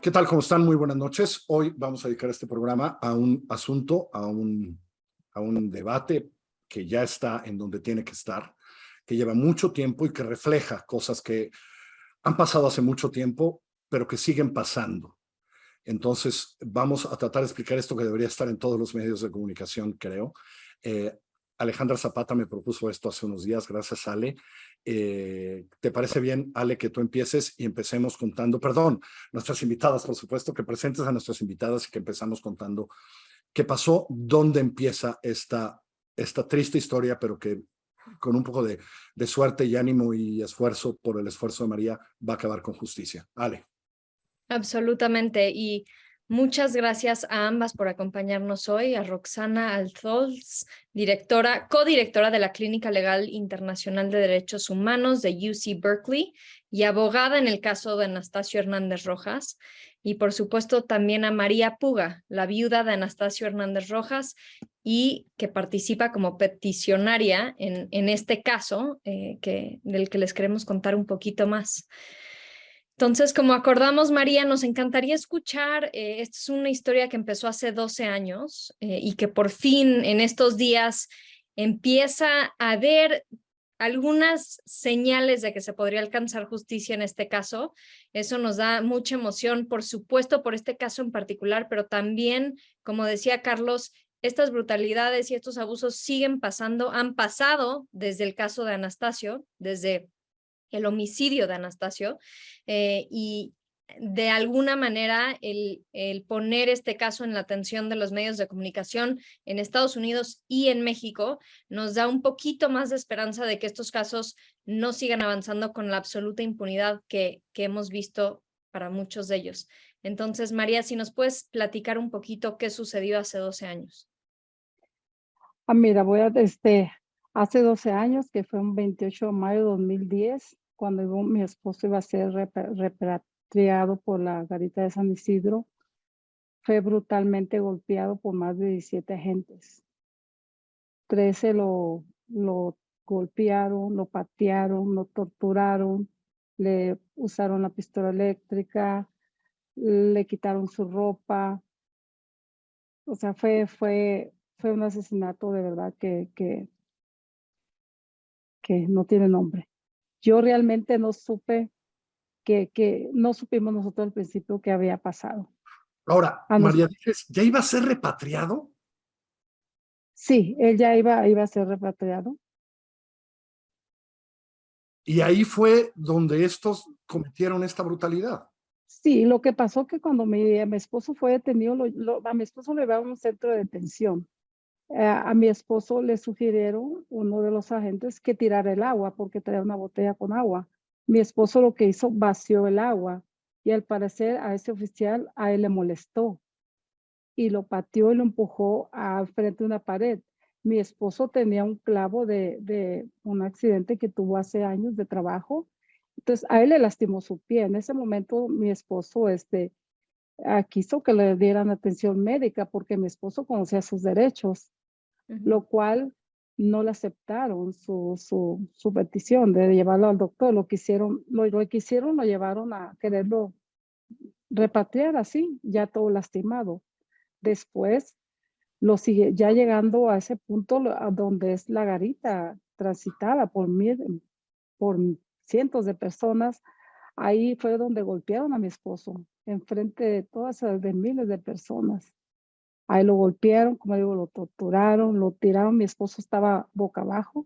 ¿Qué tal? ¿Cómo están? Muy buenas noches. Hoy vamos a dedicar este programa a un asunto, a un debate que ya está en donde tiene que estar, que lleva mucho tiempo y que refleja cosas que han pasado hace mucho tiempo, pero que siguen pasando. Entonces, vamos a tratar de explicar esto que debería estar en todos los medios de comunicación, creo. Eh, Alejandra Zapata me propuso esto hace unos días, gracias, Ale. ¿Te parece bien, Ale, que tú empieces y empecemos contando, perdón, nuestras invitadas, por supuesto, que presentes a nuestras invitadas y que empezamos contando qué pasó, dónde empieza esta triste historia, pero que con un poco de suerte y ánimo y esfuerzo por el esfuerzo de María va a acabar con justicia? Ale. Absolutamente. Y muchas gracias a ambas por acompañarnos hoy, a Roxana Altholz, codirectora de la Clínica Legal Internacional de Derechos Humanos de UC Berkeley y abogada en el caso de Anastasio Hernández Rojas. Y por supuesto también a María Puga, la viuda de Anastasio Hernández Rojas y que participa como peticionaria en este caso del que les queremos contar un poquito más. Entonces, como acordamos, María, nos encantaría escuchar. Esta es una historia que empezó hace 12 años y que por fin en estos días empieza a haber algunas señales de que se podría alcanzar justicia en este caso. Eso nos da mucha emoción, por supuesto, por este caso en particular, pero también, como decía Carlos, estas brutalidades y estos abusos siguen pasando, han pasado desde el caso de Anastasio, desde el homicidio de Anastasio, y de alguna manera el poner este caso en la atención de los medios de comunicación en Estados Unidos y en México nos da un poquito más de esperanza de que estos casos no sigan avanzando con la absoluta impunidad que hemos visto para muchos de ellos. Entonces, María, si nos puedes platicar un poquito qué sucedió hace 12 años. Mira, hace 12 años, que fue un 28 de mayo de 2010, cuando mi esposo iba a ser repatriado por la garita de San Isidro, fue brutalmente golpeado por más de 17 agentes. 13 lo golpearon, lo patearon, lo torturaron, le usaron la pistola eléctrica, le quitaron su ropa. O sea, fue un asesinato de verdad que no tiene nombre. Yo realmente no supe que no supimos nosotros al principio qué había pasado. Ahora, María, dices, ¿ya iba a ser repatriado? Sí, él ya iba a ser repatriado. Y ahí fue donde estos cometieron esta brutalidad. Sí, lo que pasó que cuando mi esposo fue detenido, a mi esposo lo llevaron a un centro de detención. A mi esposo le sugirieron, uno de los agentes, que tirara el agua porque traía una botella con agua. Mi esposo lo que hizo, vació el agua y al parecer a ese oficial, a él le molestó y lo pateó y lo empujó al frente de una pared. Mi esposo tenía un clavo de un accidente que tuvo hace años de trabajo. Entonces a él le lastimó su pie. En ese momento mi esposo quiso que le dieran atención médica porque mi esposo conocía sus derechos, lo cual no le aceptaron su petición de llevarlo al doctor. Lo quisieron, lo llevaron a quererlo repatriar así, ya todo lastimado. Después lo sigue, ya llegando a ese punto a donde es la garita transitada por cientos de personas, ahí fue donde golpearon a mi esposo, enfrente de de miles de personas. Ahí lo golpearon, como digo, lo torturaron, lo tiraron. Mi esposo estaba boca abajo.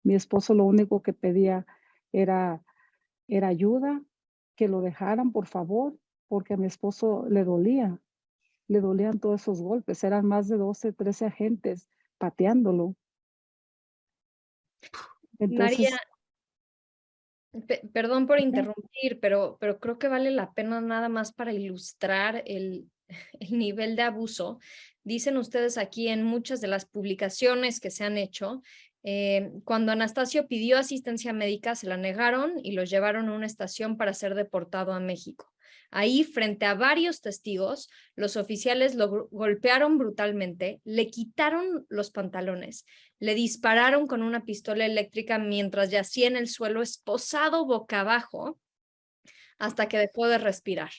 Mi esposo lo único que pedía era ayuda, que lo dejaran, por favor, porque a mi esposo le dolían todos esos golpes. Eran más de 12, 13 agentes pateándolo. María, Entonces, perdón por interrumpir, pero creo que vale la pena nada más para ilustrar el nivel de abuso. Dicen ustedes aquí en muchas de las publicaciones que se han hecho, cuando Anastasio pidió asistencia médica, se la negaron y lo llevaron a una estación para ser deportado a México. Ahí, frente a varios testigos, los oficiales lo golpearon brutalmente, le quitaron los pantalones, le dispararon con una pistola eléctrica mientras yacía en el suelo esposado boca abajo hasta que dejó de respirar.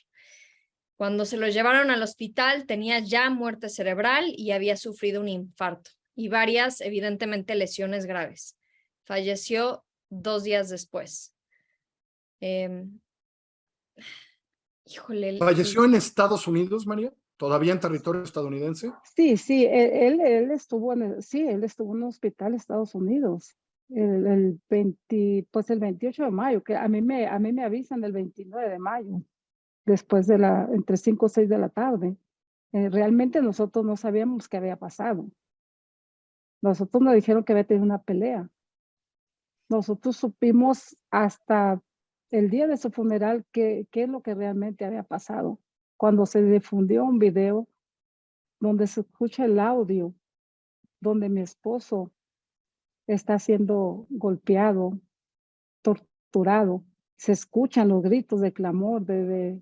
Cuando se lo llevaron al hospital tenía ya muerte cerebral y había sufrido un infarto y varias, evidentemente, lesiones graves. Falleció 2 días después. Híjole. ¿Falleció en Estados Unidos, María? ¿Todavía en territorio estadounidense? Sí, sí, él estuvo sí, él estuvo en un hospital en Estados Unidos el 28 de mayo, que a mí me avisan el 29 de mayo, después de entre 5 o 6 de la tarde. Realmente nosotros no sabíamos qué había pasado. Nosotros nos dijeron que había tenido una pelea. Nosotros supimos hasta el día de su funeral qué es lo que realmente había pasado. Cuando se difundió un video donde se escucha el audio, donde mi esposo está siendo golpeado, torturado, se escuchan los gritos de clamor de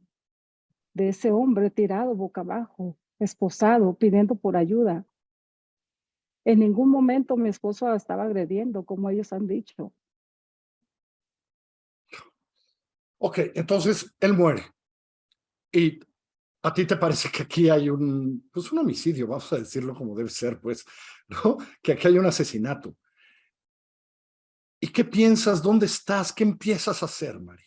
ese hombre tirado boca abajo, esposado, pidiendo por ayuda. En ningún momento mi esposo estaba agrediendo, como ellos han dicho. Ok, entonces él muere. ¿Y a ti te parece que aquí hay pues un homicidio, vamos a decirlo como debe ser, pues, ¿no? Que aquí hay un asesinato. ¿Y qué piensas? ¿Dónde estás? ¿Qué empiezas a hacer, María?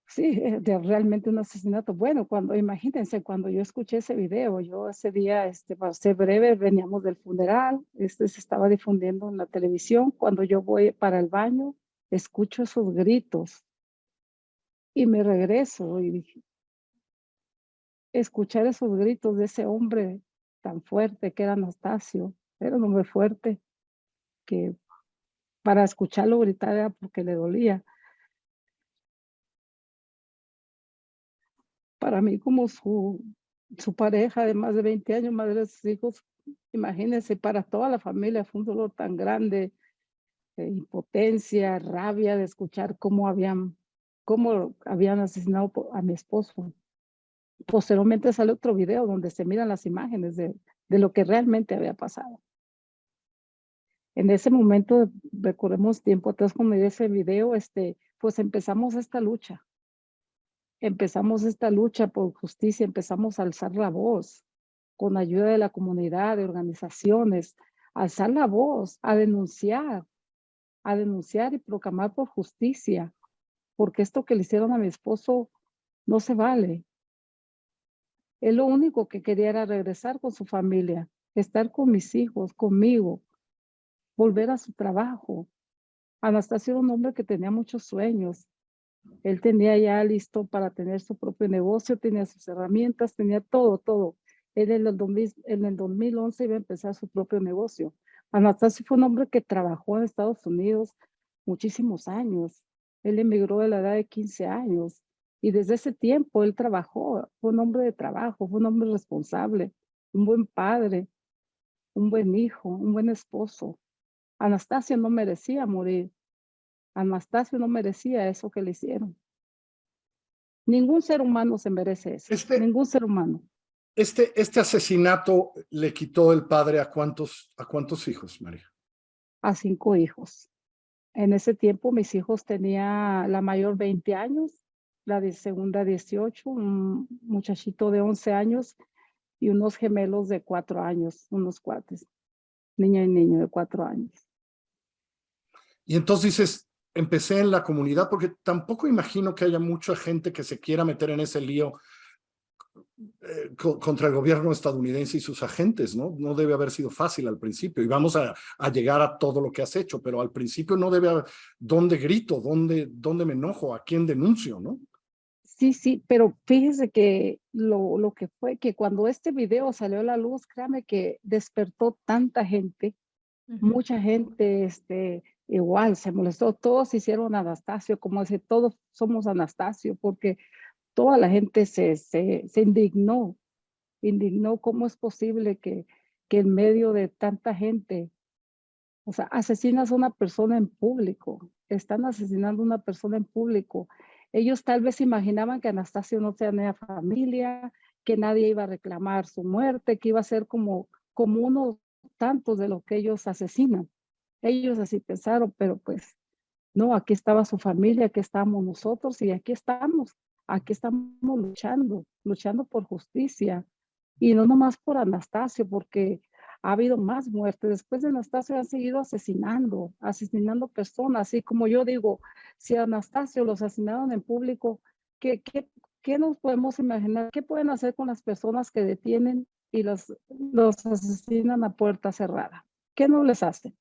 Sí, realmente un asesinato. Bueno, imagínense, cuando yo escuché ese video, yo ese día, para ser breve, veníamos del funeral, se estaba difundiendo en la televisión. Cuando yo voy para el baño, escucho esos gritos y me regreso y dije, escuchar esos gritos de ese hombre tan fuerte que era Anastasio, era un hombre fuerte que para escucharlo gritar era porque le dolía. Para mí como su pareja de más de 20 años, madre de sus hijos, imagínense, para toda la familia fue un dolor tan grande, impotencia, rabia de escuchar cómo habían asesinado a mi esposo. Posteriormente sale otro video donde se miran las imágenes de lo que realmente había pasado. En ese momento, recordemos tiempo atrás, cuando vi ese video, pues empezamos esta lucha. Empezamos esta lucha por justicia, empezamos a alzar la voz con ayuda de la comunidad, de organizaciones, alzar la voz, a denunciar y proclamar por justicia, porque esto que le hicieron a mi esposo no se vale. Él lo único que quería era regresar con su familia, estar con mis hijos, conmigo, volver a su trabajo. Anastasio era un hombre que tenía muchos sueños. Él tenía ya listo para tener su propio negocio, tenía sus herramientas, tenía todo. Él en el 2011 iba a empezar su propio negocio. Anastasio fue un hombre que trabajó en Estados Unidos muchísimos años. Él emigró a la edad de 15 años y desde ese tiempo él trabajó. Fue un hombre de trabajo, fue un hombre responsable, un buen padre, un buen hijo, un buen esposo. Anastasio no merecía morir. Anastasio no merecía eso que le hicieron. Ningún ser humano se merece eso. Ningún ser humano. Este asesinato le quitó el padre a cuántos hijos, María? A 5 hijos. En ese tiempo mis hijos tenía la mayor 20 años, la segunda 18, un muchachito de 11 años y unos gemelos de 4 años, unos cuates, niña y niño de 4 años. Y entonces dices, empecé en la comunidad, porque tampoco imagino que haya mucha gente que se quiera meter en ese lío contra el gobierno estadounidense y sus agentes, ¿no? No debe haber sido fácil al principio, y vamos a llegar a todo lo que has hecho, pero al principio no debe haber, ¿dónde grito? ¿Dónde me enojo? ¿A quién denuncio? ¿No? Sí, pero fíjese que lo que fue que cuando este video salió a la luz, créame que despertó tanta gente, mucha gente, igual se molestó, todos hicieron Anastasio, como dice, todos somos Anastasio, porque toda la gente se indignó, cómo es posible que en medio de tanta gente, o sea, asesinas a una persona en público, están asesinando a una persona en público. Ellos tal vez imaginaban que Anastasio no tenía familia, que nadie iba a reclamar su muerte, que iba a ser como unos tantos de los que ellos asesinan. Ellos así pensaron, pero pues no, aquí estaba su familia, aquí estábamos nosotros y aquí estamos. Aquí estamos luchando por justicia. Y no nomás por Anastasio, porque ha habido más muertes. Después de Anastasio han seguido asesinando personas. Así como yo digo, si a Anastasio lo asesinaron en público, ¿qué nos podemos imaginar? ¿Qué pueden hacer con las personas que detienen y los asesinan a puerta cerrada? ¿Qué no les hacen?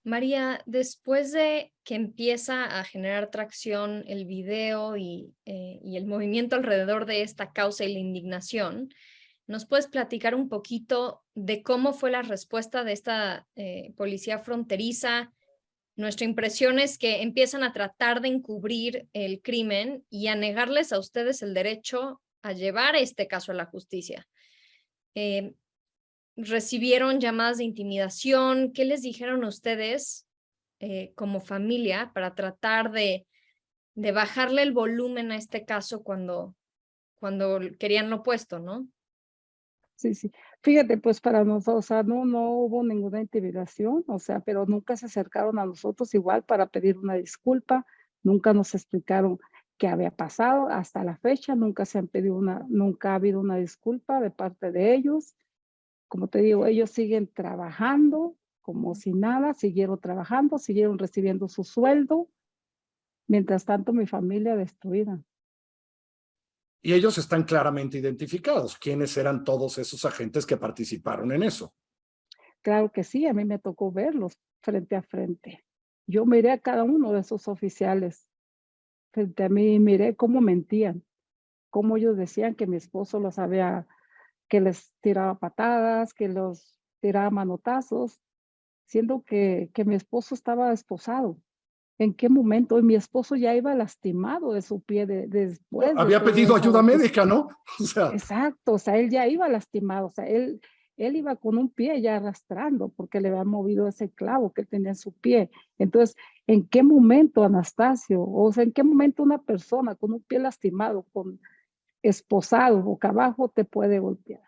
María, después de que empieza a generar tracción el video y el movimiento alrededor de esta causa y la indignación, ¿nos puedes platicar un poquito de cómo fue la respuesta de esta policía fronteriza? Nuestra impresión es que empiezan a tratar de encubrir el crimen y a negarles a ustedes el derecho a llevar este caso a la justicia. ¿Recibieron llamadas de intimidación? ¿Qué les dijeron ustedes como familia para tratar de bajarle el volumen a este caso cuando querían lo opuesto, ¿no? Sí, sí. Fíjate, pues para nosotros, o sea, no hubo ninguna intimidación, o sea, pero nunca se acercaron a nosotros igual para pedir una disculpa, nunca nos explicaron qué había pasado hasta la fecha, nunca ha habido una disculpa de parte de ellos. Como te digo, ellos siguen trabajando como si nada, siguieron trabajando, siguieron recibiendo su sueldo. Mientras tanto, mi familia destruida. Y ellos están claramente identificados. ¿Quiénes eran todos esos agentes que participaron en eso? Claro que sí, a mí me tocó verlos frente a frente. Yo miré a cada uno de esos oficiales frente a mí y miré cómo mentían, cómo ellos decían que mi esposo que les tiraba patadas, que los tiraba manotazos, siendo que mi esposo estaba esposado. ¿En qué momento? Y mi esposo ya iba lastimado de su pie después de Había todo pedido eso. ayuda médica, ¿no? O sea, Exacto, o sea, él ya iba lastimado, o sea, él iba con un pie ya arrastrando porque le había movido ese clavo que tenía en su pie. Entonces, ¿en qué momento, Anastasio? O sea, ¿en qué momento una persona con un pie lastimado, esposado, boca abajo, te puede golpear?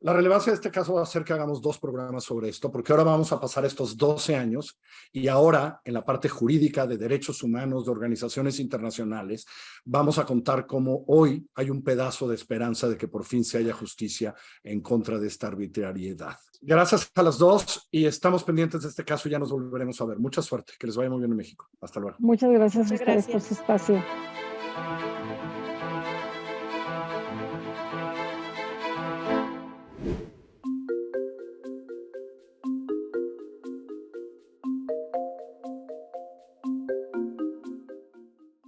la relevancia de este caso va a ser que hagamos 2 programas sobre esto, porque ahora vamos a pasar estos 12 años y ahora en la parte jurídica de derechos humanos, de organizaciones internacionales, vamos a contar cómo hoy hay un pedazo de esperanza de que por fin se haya justicia en contra de esta arbitrariedad. Gracias a las 2 y estamos pendientes de este caso y ya nos volveremos a ver. Mucha suerte, que les vaya muy bien en México. Hasta luego. Muchas gracias a Muchas ustedes por gracias. su espacio.